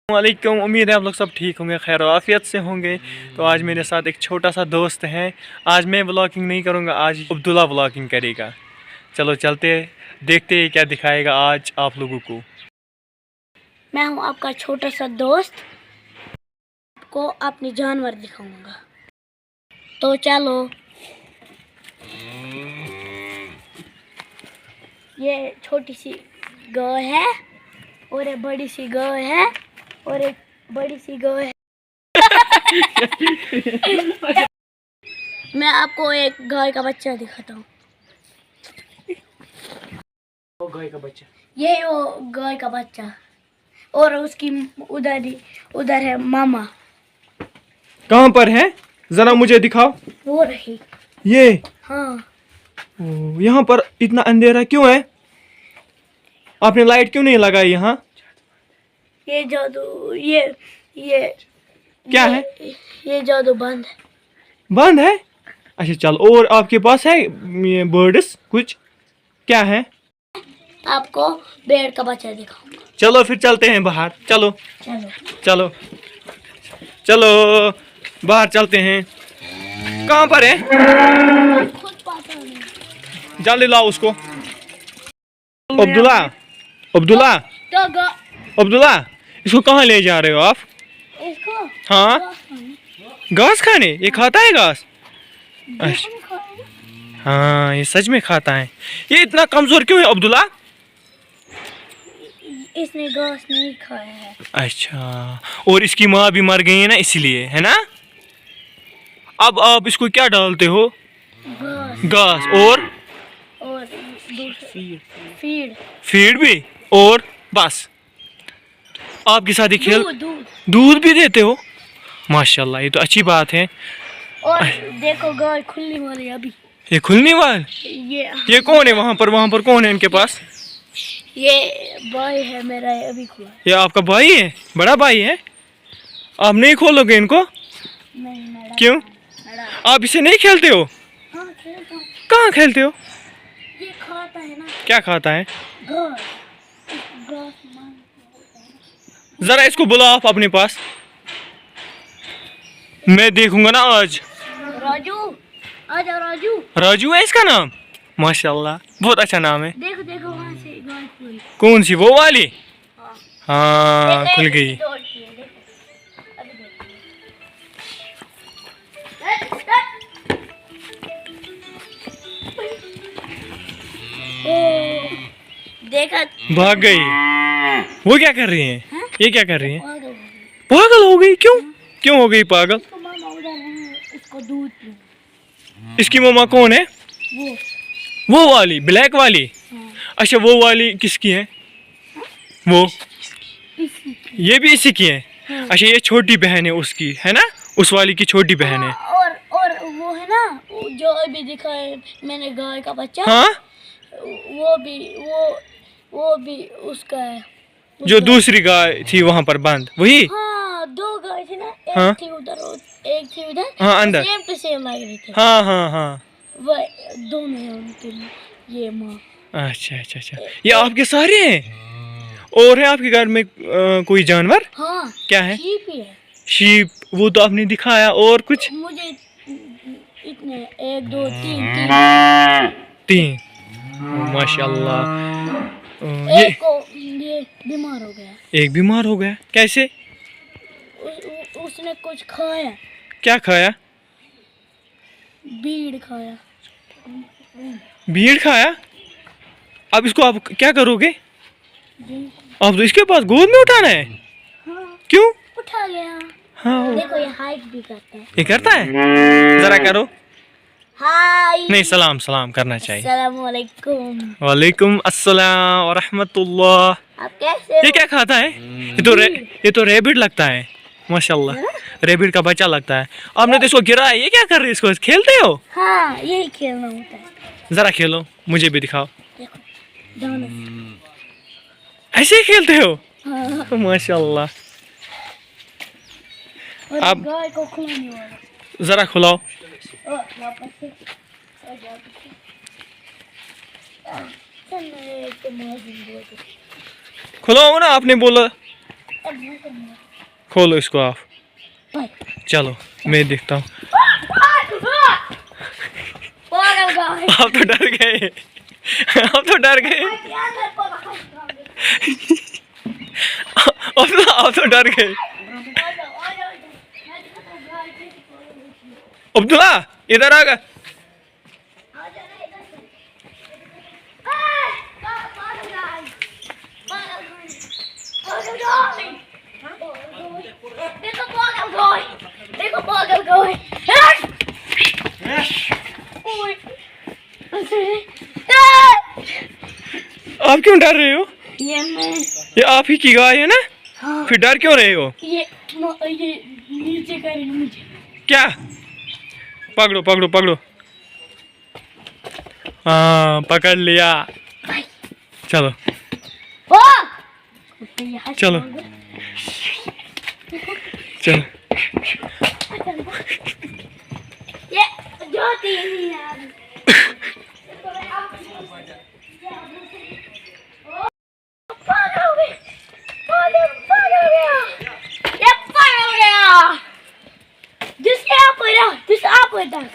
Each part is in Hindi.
वालेकुम, उम्मीद है आप लोग सब ठीक होंगे, खैर आफियत से होंगे। तो आज मेरे साथ एक छोटा सा दोस्त है। आज मैं व्लॉगिंग नहीं करूँगा, आज अब्दुल्ला व्लॉगिंग करेगा। चलो चलते देखते क्या दिखाएगा आज आप लोगों को। मैं हूँ आपका छोटा सा दोस्त, को अपने जानवर दिखाऊंगा। तो चलो। ये छोटी सी गाय है और एक बड़ी सी गाय है और एक बड़ी सी गाय है। मैं आपको एक गाय का बच्चा दिखाता हूँ। वो गाय का बच्चा, ये वो गाय का बच्चा और उसकी उधर है मामा। कहाँ पर है, जरा मुझे दिखाओ। वो रही ये हाँ। यहाँ पर इतना अंधेरा क्यों है? आपने लाइट क्यों नहीं लगाई यहाँ? ये जादू ये क्या है? ये जादू बंद है। बंद है? अच्छा चल, और आपके पास है बर्ड्स कुछ, क्या है? आपको भेड़ का बच्चा दिखाऊंगा। चलो फिर चलते हैं बाहर, चलो चलो चलो चलो बाहर चलते हैं। कहाँ पर है? खुद पता नहीं। जल्दी लाओ उसको। अब्दुल्ला, अब्दुल्ला, तो अब्दुल्ला, इसको कहाँ ले जा रहे हो आप? इसको हाँ, घास खाने? ये खाता है घास? हाँ, ये सच में खाता है। ये इतना कमजोर क्यों है अब्दुल्ला? इसने घास नहीं खाया है। अच्छा, और इसकी माँ भी मर गई है ना, इसलिए, है ना? अब आप इसको क्या डालते हो? घास और फीड फीड भी, और बस आपकी शादी खेल दूध दूध भी देते हो? माशाल्लाह, ये तो अच्छी बात है। और देखो गाय खुलने वाली है अभी। ये खुलने वाली? ये कौन है वहाँ पर कौन है इनके पास? ये भाई है मेरा, अभी खुला। ये आपका भाई है, बड़ा भाई है? आप नहीं खोलोगे इनको? नहीं, मेरा क्यों? आप इसे नहीं खेलते हो? हाँ, खेलता हूँ। कहाँ खेलते हो? ये खाता है ना। क्या खाता है? घास। जरा इसको बुलाओ आप अपने पास, मैं देखूंगा ना आज। राजू, आजा राजू। राजू है इसका नाम? माशाल्लाह, बहुत अच्छा नाम है। देखो देखो वहाँ से गाय खुली। कौन सी, वो वाली? हाँ, हाँ, खुल गई। दौड़ती है, देखो। अभी देखो। देखा, भाग गई। वो क्या कर रही है? हाँ? ये क्या कर रही है? पागल। पागल हो गई? क्यों? क्यों हो गई पागल? इसको मामा उधर है, इसको दूध पियो। इसकी मम्मा कौन है? वो वाली, ब्लैक वाली? हाँ। अच्छा, वो वाली किसकी है? वो ये भी इसी की है? हाँ। अच्छा, ये छोटी बहन है उसकी, है ना? उस वाली की छोटी बहन है। और वो है ना, जो अभी दिखा है मैंने गाय का बच्चा। हाँ, वो भी उसका है। जो दूसरी गाय थी वहाँ पर बंद, वही? हाँ, दो गाय थी ना, एक हाँ? थी उधर और एक थी उधर। हाँ, अंदर। सेम टू सेम लग रही थी। हाँ हाँ हाँ। वह दोनों है उनके, ये माँ। अच्छा अच्छा अच्छा, ये आपके सारे हैं? और है आपके घर में कोई जानवर? हाँ, क्या है? शीप ही है। शीप, वो तो आपने दिखाया, और कुछ? मुझे इतने 1 2 3 तीन। माशाल्लाह। ये बीमार हो गया। एक बीमार हो गया, कैसे? उसने कुछ खाया। क्या खाया? बीड़ खाया। भीड़ खाया? अब इसको आप क्या करोगे? आप तो इसके पास गोद में उठाना है। हाँ, क्यों? उठा गया। हाँ, देखो ये हाइट भी करता है। ये करता है? जरा करो। हाय। नहीं, सलाम सलाम करना चाहिए। अस्सलामुअलैकुम। वालेकुम अस्सलाम व रहमतुल्लाह। आप कैसे? ये क्या खाता है? ये तो रैबिट लगता है। माशाल्लाह, रैबिट का बच्चा लगता है। आपने तो इसको गिरा है, ये क्या कर रहे हो? इसको खेलते हो? हाँ, यही खेलना होता है। जरा खेलो, मुझे भी दिखाओ। देखो, दाना। ऐसे ही खेलते हो? हाँ। माशाल्लाह। और अब गाय को खिलाने वाला। जरा खुलाओ। वापस से। चल मैं एक तो मार दूंगा। खुलाओ ना, आपने बोला। खोलो इसको आप। चलो मैं देखता हूँ। आप तो डर गए, आप तो डर गए, आप तो डर गए। अब्दुल्ला इधर आ गए। देखो पागल गोई। आप क्यों डर रहे हो? ये ये आप ही की गाय है ना? हाँ। फिर डर क्यों रहे हो? ये नीचे करेगा मुझे। क्या? पकड़ो पकड़ो पकड़ो। हाँ पकड़ लिया। चलो चलो चलो। ये जो तीन यार। पागल हो गई, पागल हो गया, ये पागल हो गया। जिसके आप हो, जिस आप हो तक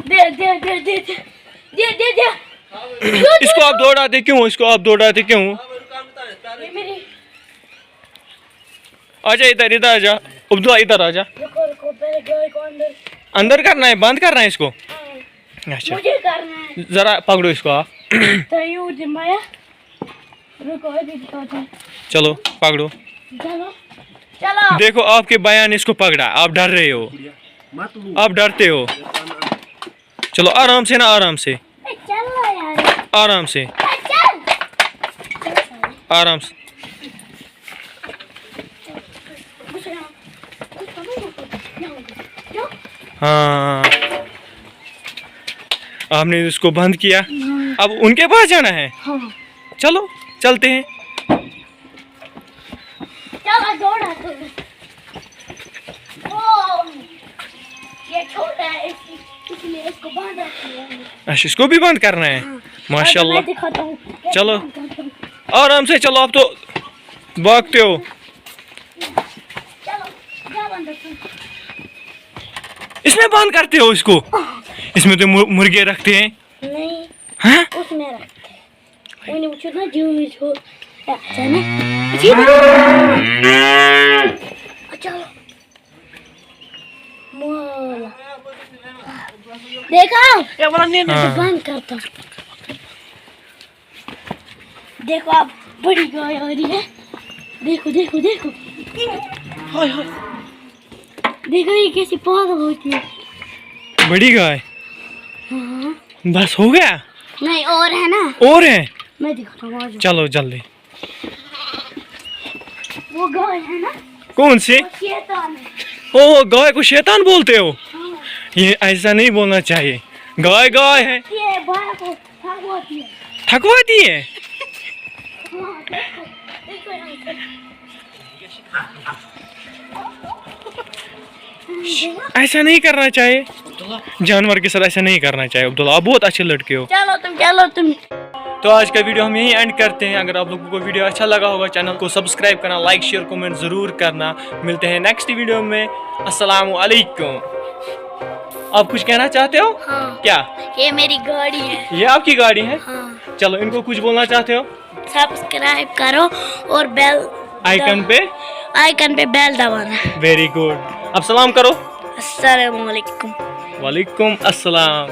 दे दे दे दे दे दे दे दे। इसको आप दौड़ाते क्यों? इसको आप दौड़ाते क्यों? ये मेरी। आजा इधर, इधर आजा अब्दुल्ला, इधर आजा। रुको रुको, पहले गाय को अंदर अंदर करना है, बंद करना है इसको। अच्छा मुझे करना है। जरा पकड़ो इसको आप। तो यू जिम्माया। रुको अभी दिखाते हैं। चलो पकड़ो। चलो चलो। देखो आपके बयान ने इसको पकड़ा, आप डर रहे हो, आप डरते हो। चलो आराम से ना, आराम से, चलो यार, आराम से, चल। आराम से। हाँ आपने इसको बंद किया, अब उनके पास जाना है। हाँ। चलो चलते हैं। चलो दौड़ा तो। ओ, ये छोटा है इसलिए इसको बांध रखिए। अच्छा इसको भी बंद करना है। माशाल्लाह। मैं दिखाता हूँ। चलो आराम से चलो, आप तो भागते हो। चलो जा बंद रखो। इसमें बंद करते हो इसको? इसमें तो मुर्गे रखते हैं। नहीं हाँ? उसमें रखते हैं। उन्हें पूछो ना जो में छो अच्छा ना। चलो मोला देखो क्या बोला नहीं। हाँ। बंद करता हूँ। देखो आप बड़ी गाय आ रही है। देखो देखो देखो, हाय हाय, देखो ये कैसी पागल होती है। बड़ी गाय। हाँ। बस हो गया? नहीं और है ना, और है? मैं दिखाता हूँ। चलो जल्दी। वो गाय है ना, कौन सी? वो शैतान है। ओह गाय को शैतान बोलते हो? हाँ। ये ऐसा नहीं बोलना चाहिए। गाय गाय है। ये भाई को थकवाती है। थकवाती है? हाँ, देखो, देखो यहाँ से। ऐसा नहीं करना चाहिए, जानवर के साथ ऐसा नहीं करना चाहिए। अब्दुल्ला आप बहुत अच्छे लड़के हो। चलो तुम। तो आज का वीडियो हम यहीं एंड करते हैं। अगर आप लोगों को वीडियो अच्छा लगा होगा, चैनल को सब्सक्राइब करना, लाइक शेयर कमेंट ज़रूर करना। मिलते हैं नेक्स्ट वीडियो में। अस्सलाम वालेकुम। आप कुछ कहना चाहते हो? हाँ। क्या? ये मेरी गाड़ी है। ये आपकी गाड़ी है? हाँ। चलो इनको कुछ बोलना चाहते हो? सब्सक्राइब करो और बेल आइकन पे बेल दबाना। Very good. अब सलाम करो। अस्सलाम वालेकुम। वालेकुम अस्सलाम।